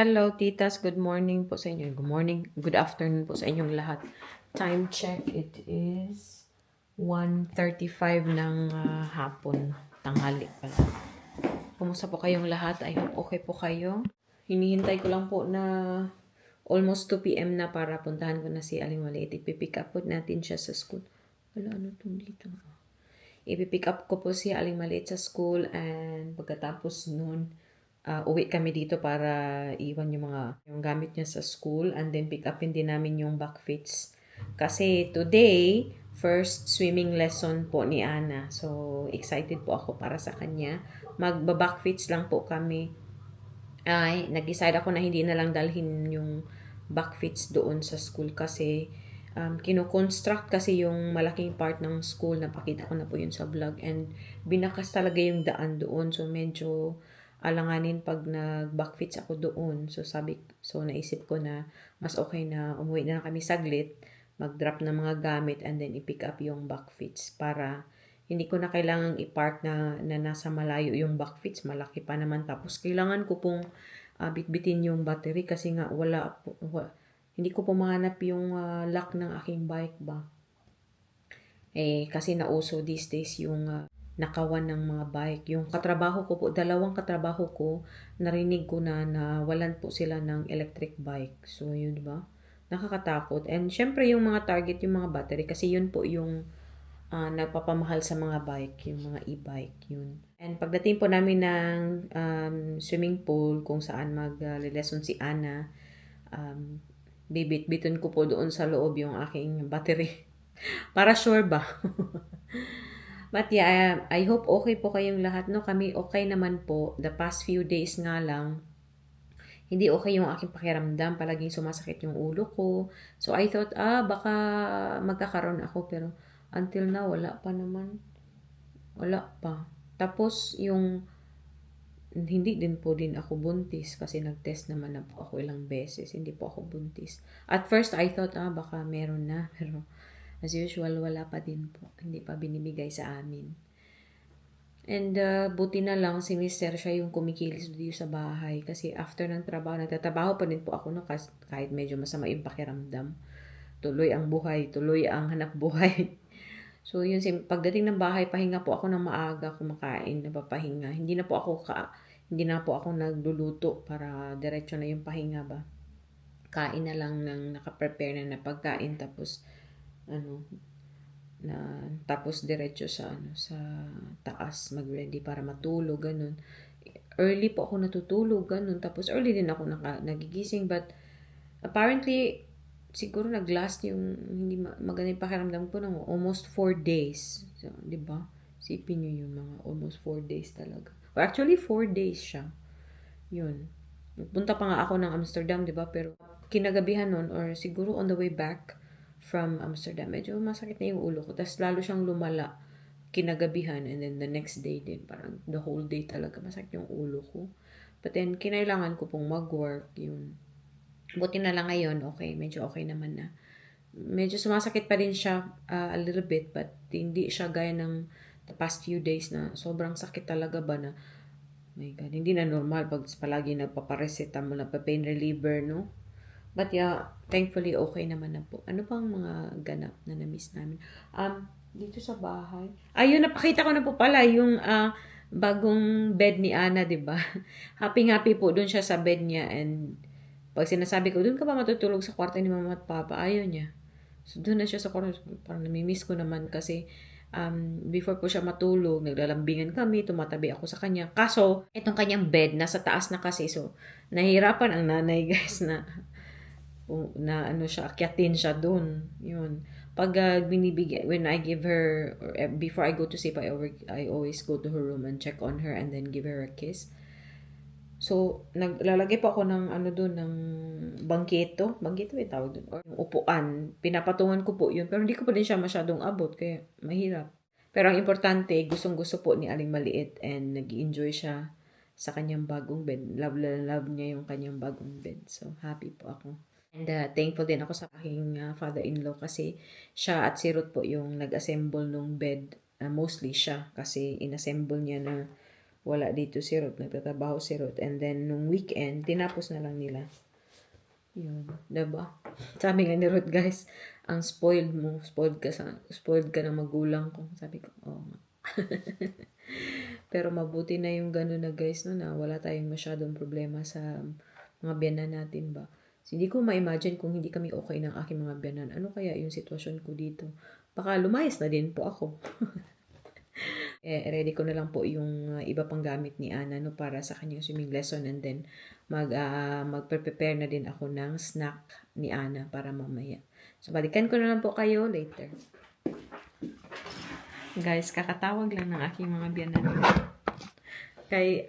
Hello, titas. Good morning po sa inyo. Good morning, good afternoon po sa inyong lahat. Time check, it is 1:35 ng hapon. Tanghali pala. Kumusta po kayong lahat? I hope okay po kayo. Hinihintay ko lang po na almost 2 p.m. na para puntahan ko na si Aling Maliit. Ipipick up po natin siya sa school. Wala, ano itong dito? Ipipick up ko po si Aling Maliit sa school and pagkatapos nun, uwi kami dito para iwan yung gamit niya sa school and then pick upin din namin yung backfits. Kasi today, first swimming lesson po ni Ana. So, excited po ako para sa kanya. Magba-backfits lang po kami. Ay, nag-decide ako na hindi na lang dalhin yung backfits doon sa school kasi kino-construct kasi yung malaking part ng school. Napakita ko na po yun sa vlog and binakas talaga yung daan doon. So, medyo alanganin pag nag-backfits ako doon. So naisip ko na mas okay na umuwi na lang kami saglit, mag-drop ng mga gamit and then i-pick up yung backfits para hindi ko na kailangang i-park na nasa malayo yung backfits. Malaki pa naman. Tapos kailangan ko pong bitbitin yung battery kasi nga hindi ko po mahanap yung lock ng aking bike ba. Kasi nauso these days yung nakawan ng mga bike. Yung katrabaho ko po, dalawang katrabaho ko, narinig ko na nawalan po sila ng electric bike. So, yun ba? Nakakatakot. And syempre yung mga target, yung mga battery, kasi yun po yung nagpapamahal sa mga bike, yung mga e-bike, yun. And pagdating po namin ng swimming pool, kung saan mag-lesson si Ana, bibit-biton ko po doon sa loob yung aking battery. Para sure ba? But yeah, I hope okay po kayong lahat, no? Kami okay naman po. The past few days nga lang, hindi okay yung aking pakiramdam. Palaging sumasakit yung ulo ko. So I thought, baka magkakaroon ako. Pero until now, wala pa naman. Wala pa. Tapos hindi din po din ako buntis kasi nag-test naman na po ako ilang beses. Hindi po ako buntis. At first, I thought, baka meron na. Pero as usual, wala pa din po. Hindi pa binibigay sa amin. And buti na lang si Mister siya yung kumikilos dito sa bahay. Kasi after ng trabaho, nagtatrabaho pa din po ako no, kahit medyo masama yung pakiramdam. Tuloy ang buhay, tuloy ang hanap buhay. So yun, pagdating ng bahay, pahinga po ako ng maaga, kumakain, napapahinga. Hindi na po ako nagluluto para diretso na yung pahinga ba. Kain na lang ng nakaprepare na pagkain tapos tapos diretso sa taas mag-ready para matulog ganun. Early po ako natutulog ganun, tapos early din ako nagigising, but apparently siguro nag-last yung hindi maganda yung pakiramdam ko ng almost 4 days. So, 'di ba? Sipin niyo yung mga almost 4 days talaga. Or actually 4 days siya. Yun. Punta pa nga ako ng Amsterdam, 'di ba? Pero kinagabihan nun or siguro on the way back from Amsterdam, medyo masakit na yung ulo ko. Tapos lalo siyang lumala kinagabihan and then the next day din. Parang the whole day talaga masakit yung ulo ko. But then, kinailangan ko pong mag-work. Yun. Buti na lang ngayon, okay. Medyo okay naman na. Medyo sumasakit pa rin siya a little bit, but hindi siya gaya ng the past few days na sobrang sakit talaga ba na my God, hindi na normal pag palagi nagpapareseta mo na pain reliever, no? But yeah, thankfully okay naman na po. Ano pang mga ganap na na-miss namin? Dito sa bahay. Ayun, napakita ko na po pala yung bagong bed ni Ana, 'di ba? Happy po doon siya sa bed niya, and pag sinasabi ko, doon ka ba matutulog sa kwarto ni Mama at Papa? Ayaw niya. So doon na siya sa kwarto. Parang nami-miss ko naman kasi before po siya matulog, naglalambingan kami, tumatabi ako sa kanya. Kaso, itong kanyang bed, nasa taas na kasi. So, nahihirapan ang nanay, guys, na ano siya, akyatin siya doon. Yun. Pag when I give her, or before I go to sleep, I always go to her room and check on her and then give her a kiss. So, naglalagay po ako ng ano doon, ng bangkito. Bangkito yung tawag doon. Or yung upuan. Pinapatungan ko po yun. Pero hindi ko pa din siya masyadong abot. Kaya mahirap. Pero ang importante, gustong-gusto po ni Aling Maliit and nag-enjoy siya sa kanyang bagong bed. Love niya yung kanyang bagong bed. So, happy po ako. And thankful din ako sa aking father-in-law kasi siya at si Ruth po yung nag-assemble nung bed. Mostly siya kasi inassemble niya na wala dito si Ruth, nagtatrabaho si Ruth. And then, nung weekend, tinapos na lang nila. Yun, diba? Sabi nga ni Ruth, guys, ang spoiled mo, spoiled ka ng magulang ko. Sabi ko, oo nga. Pero mabuti na yung gano'n na guys, no, na wala tayong masyadong problema sa mga biyanan natin ba. So, hindi ko ma-imagine kung hindi kami okay ng aking mga biyanan. Ano kaya yung sitwasyon ko dito? Baka lumayas na din po ako. Ready ko na lang po yung iba pang gamit ni Ana, no, para sa kanyang swimming lesson, and then magpe-prepare na din ako ng snack ni Ana para mamaya. So, balikan ko na lang po kayo later. Guys, kakatawag lang ng aking mga biyanan. Kay,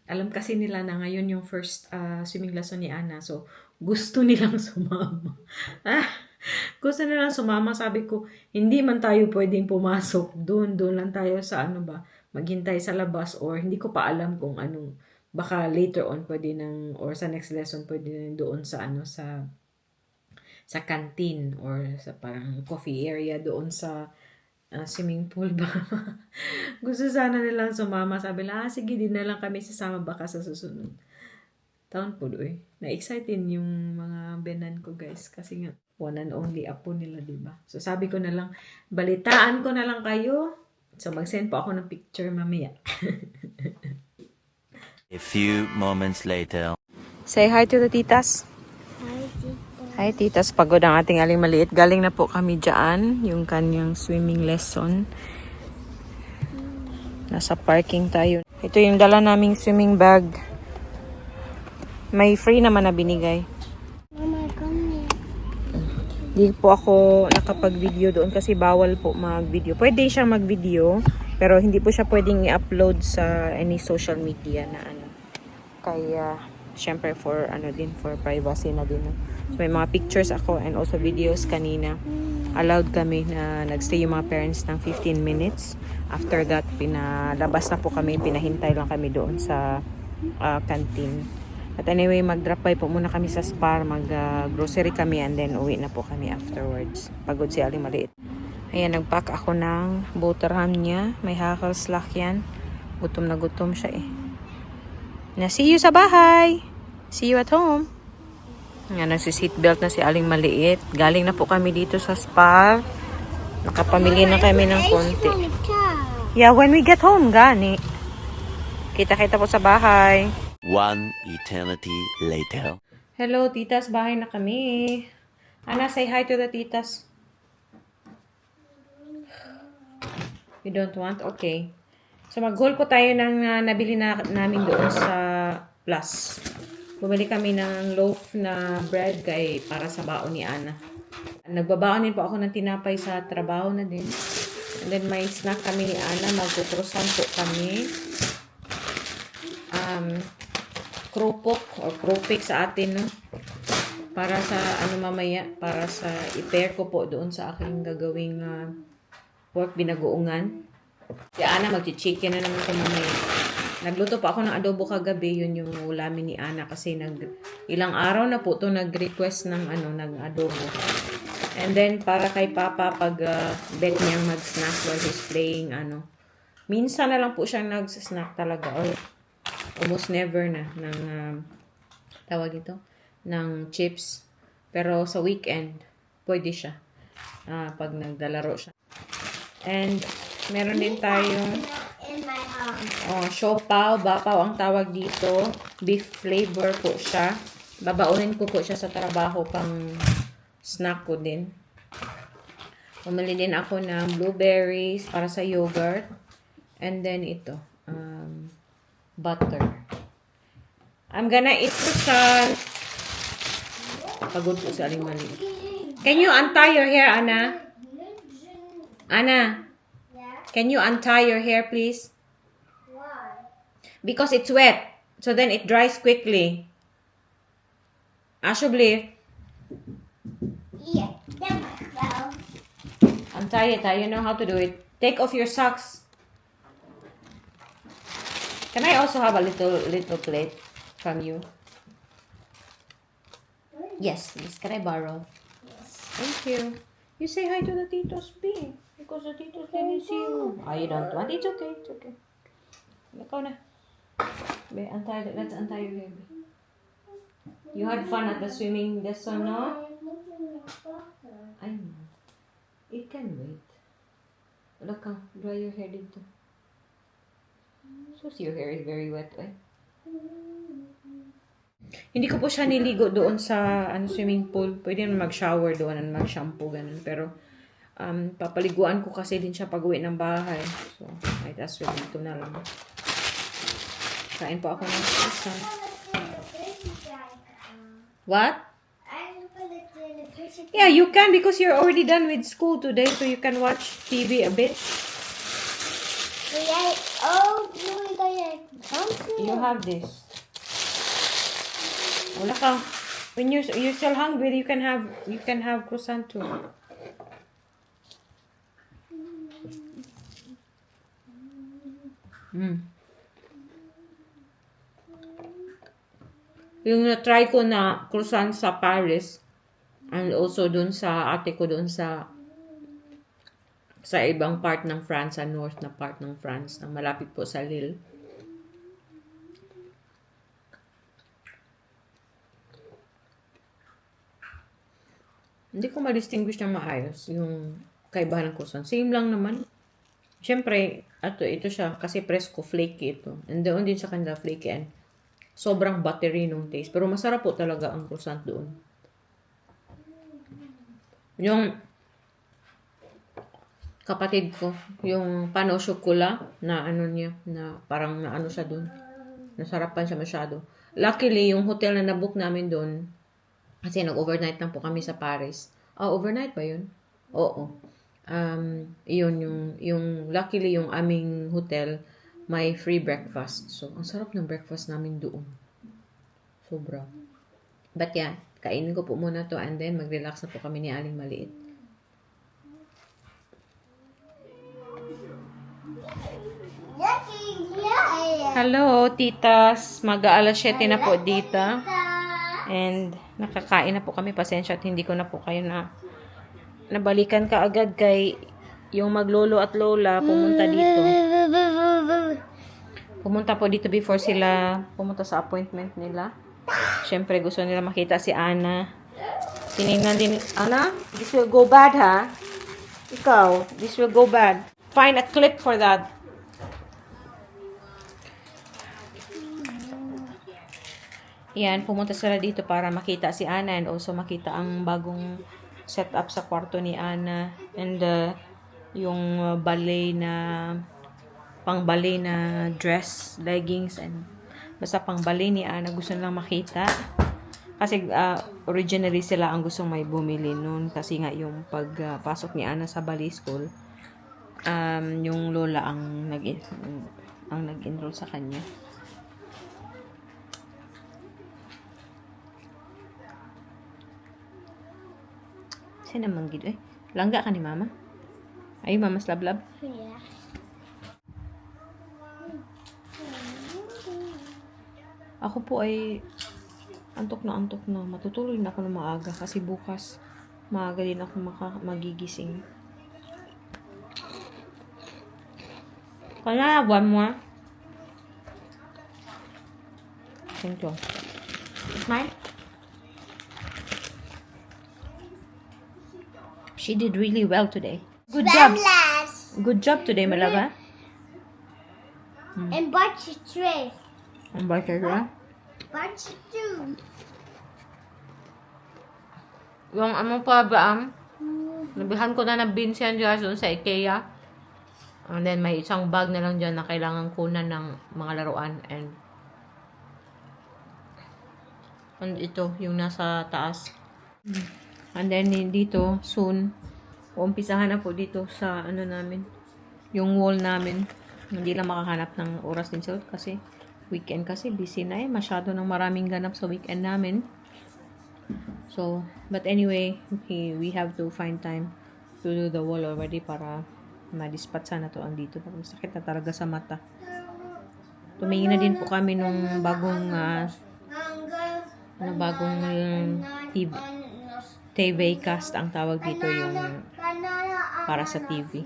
alam kasi nila na ngayon yung first swimming lesson ni Ana. So, gusto nilang sumama. Gusto nilang sumama. Sabi ko, hindi man tayo pwedeng pumasok. Doon lang tayo sa maghintay sa labas, or hindi ko pa alam kung anong, baka later on pwede nang, or sa next lesson pwede nang doon sa sa canteen, or sa parang coffee area doon sa swimming pool ba. Gusto sana nilang sumama. Sabi lang, sige, din na lang kami sasama baka sa susunod taon po doy. Na-excited yung mga benan ko guys, kasi nga one and only apo nila, diba? So sabi ko na lang, balitaan ko na lang kayo. So mag-send po ako ng picture mamaya. A few moments later. Say hi to the titas. Hi titas, pagod ang ating aling maliit. Galing na po kami dyan, yung kanyang swimming lesson. Nasa parking tayo. Ito yung dala naming swimming bag. May free naman na binigay. Mama, come here. Di po ako nakapag-video doon kasi bawal po mag-video. Pwede siyang mag-video, pero hindi po siya pwedeng i-upload sa any social media na Kaya, syempre for for privacy na din. So, may mga pictures ako and also videos kanina. Allowed kami na nagstay yung mga parents ng 15 minutes. After that, pinalabas na po kami. Pinahintay lang kami doon sa canteen. But anyway, mag-drop by po muna kami sa Spar. Mag-grocery kami and then uwi na po kami afterwards. Pagod si Aling Maliit. Ayan, nag-pack ako ng butter ham niya. May hackles-slack yan. Gutom na gutom siya eh. See you sa bahay! See you at home! Nga, nagsi-seatbelt na si Aling Maliit. Galing na po kami dito sa Spar. Nakapamili na kami ng konti. Yeah, when we get home, gani. Kita-kita po sa bahay. One eternity later. Hello, titas. Bahay na kami. Ana, say hi to the titas. You don't want? Okay. So, mag-haul po tayo ng nabili namin doon sa Plus. Bumili kami ng loaf na bread para sa baon ni Ana. Nagbabaon din po ako ng tinapay sa trabaho na din. And then, may snack kami ni Ana. Magkukrosan po kami. Krupok or krupik sa atin, no? Para sa mamaya, para sa i-pair ko po doon sa aking gagawing pork binagoongan. Si Ana magchi-chicken na naman ko mamaya. Nagluto pa ako ng adobo kagabi, yun yung ulamin ni Ana kasi ilang araw na po to nag-request ng ng adobo. And then para kay Papa pag bet niyang mag-snack while he's playing minsan na lang po siyang nag-snack talaga, or almost never na ng tawag ito ng chips, pero sa weekend pwede siya pag naglalaro siya. And meron din tayong siopaw, bapaw ang tawag dito, beef flavor po siya. Babaunin ko po siya sa trabaho pang snack ko din. Bumili din ako ng blueberries para sa yogurt, and then ito butter. I'm gonna eat croissant. Pagod po si Aling Maliit. Can you untie your hair, Ana? Ana? Can you untie your hair, please? Why? Because it's wet. So then it dries quickly. Ashubli, Yeah. untie it. You know how to do it. Take off your socks. Can I also have a little plate from you? Yes, please. Can I borrow? Yes. Thank you. You say hi to the titos, B. Because the titos didn't see you. Oh, you don't want? It's okay. It's okay. Ikaw na. Be, let's untie your hair. Be. You had fun at the swimming lesson, no? I know. It can wait. Look, dry your hair dito. So, your hair is very wet, eh? Hindi ko po siya niligo doon sa swimming pool. Pwede naman mag-shower doon and mag-shampoo, ganun. Pero, papaliguan ko kasi din siya pag-uwi ng bahay. So, might as well dito na lang. Kain po ako ng pizza. What? Yeah, you can because you're already done with school today, so you can watch TV a bit. You have this. Wala ka. When you're still hungry, you can have croissant too. Yung na-try ko na croissant sa Paris and also dun sa ate ko dun sa ibang part ng France, sa north na part ng France, na malapit po sa Lille. Hindi ko ma-distinguish na maayos yung kaibahan ng croissant. Same lang naman. Siyempre, ito siya kasi presko, flaky ito. And doon din sa kanila flaky and sobrang buttery nung taste. Pero masarap po talaga ang croissant doon. Yung kapatid ko, yung pano chocolat na niya, na parang na siya doon. Nasarapan siya masyado. Luckily, yung hotel na nabook namin doon, kasi nag-overnight lang po kami sa Paris. Overnight ba yun? Oo. Yun yung luckily yung aming hotel may free breakfast. So, ang sarap ng breakfast namin doon. Sobra. But yeah, kainin ko po muna to and then mag-relax na po kami ni Aling Maliit. Hello, titas. Mag-aalas 7 na po dito. And nakakain na po kami. Pasensya at hindi ko na po kayo nabalikan ka agad kay yung maglolo at lola pumunta dito. Pumunta po dito before sila pumunta sa appointment nila. Siyempre gusto nila makita si Ana. Tinignan din, Ana, this will go bad ha? Ikaw, this will go bad. Find a clip for that. Yan, pumunta sila dito para makita si Ana and also makita ang bagong setup sa kwarto ni Ana and yung pang-ballet na dress, leggings and basta pang-ballet ni Ana gusto nilang makita. Kasi originally sila ang gustong may bumili noon kasi nga yung pagpasok ni Ana sa ballet school yung lola ang nag-enroll sa kanya. Saan naman gito eh? Langga ka ni mama? Ay, mama's lablab? Yeah. Ako po ay antok na. Matutulog na ako ng maaga kasi bukas maaga din ako magigising. Kaya, one more. Thank you. Smile. She did really well today. Good job. Good job today, my love. And bunch of trees. Ang bata ka? Bunch of two. Yung pa ba, nabihan ko na ng beans yan dyan doon sa IKEA. And then, may isang bag na lang dyan na kailangan kunan ng mga laruan. And ito, yung nasa taas. And then, dito, soon, umpisahan na po dito sa, namin, yung wall namin. Hindi lang makahanap ng oras din sila kasi weekend kasi busy na eh. Masyado nang maraming ganap sa weekend namin. So, but anyway, we have to find time to do the wall already para madispat sana to ang dito. Sakit na talaga sa mata. Tumingin na din po kami nung bagong TV cast ang tawag dito yung para sa TV.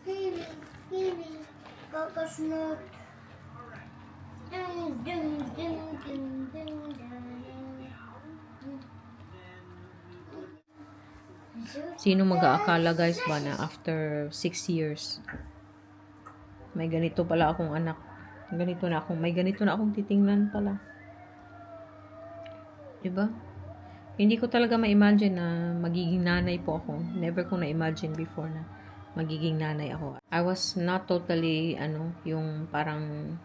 Kiwi, coconut. Ding, ding, ding, ding, ding, ding. Sino mag-aakala guys ba na after 6 years, may ganito pala akong anak. May ganito na akong titingnan pala. Diba? Hindi ko talaga ma-imagine na magiging nanay po ako. Never ko na-imagine before na magiging nanay ako. I was not totally, yung parang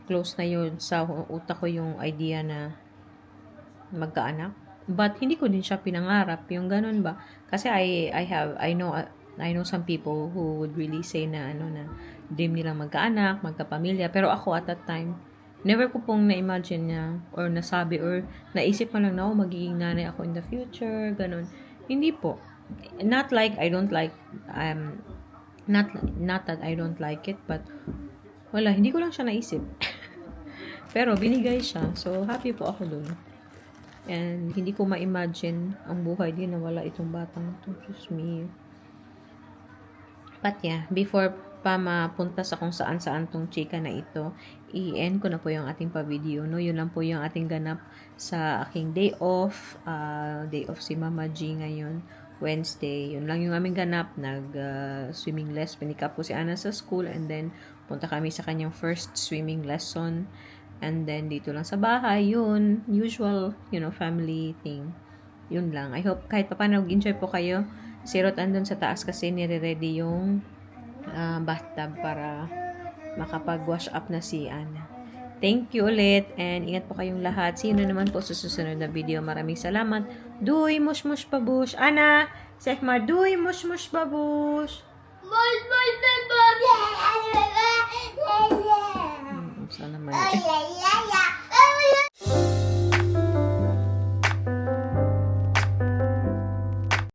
close na yun sa utak ko yung idea na magkaanak. But hindi ko din siya pinangarap, yung ganun ba? Kasi I know some people who would really say na na dream nilang magkaanak, magkapamilya. Pero ako at that time, never ko pong na-imagine na or nasabi or naisip man lang na magiging nanay ako in the future, ganun. Hindi po. Not like I don't like not that I don't like it, but wala, hindi ko lang siya naisip. Pero binigay siya. So happy po ako dun. And hindi ko ma-imagine ang buhay din na wala itong batang ito. Diyos me. But yeah, before pa mapunta sa kung saan-saan tong chika na ito, i-end ko na po yung ating pa-video, no? Yun lang po yung ating ganap sa aking day off. Day off si Mama G ngayon, Wednesday. Yun lang yung aming ganap. Swimming lesson. Pinika po si Ana sa school and then punta kami sa kanyang first swimming lesson. And then, dito lang sa bahay, yun, usual, family thing. Yun lang. I hope kahit pa paano nag-enjoy po kayo. Si Rot andun sa taas kasi nire-ready yung bathtub para makapag-wash up na si Ana. Thank you ulit and ingat po kayong lahat. See you na naman po sa susunod na video. Maraming salamat. Duy, mush mush babush. Ana, Sekmar, duy, mush mush babush. Bye, bye, bye, bye.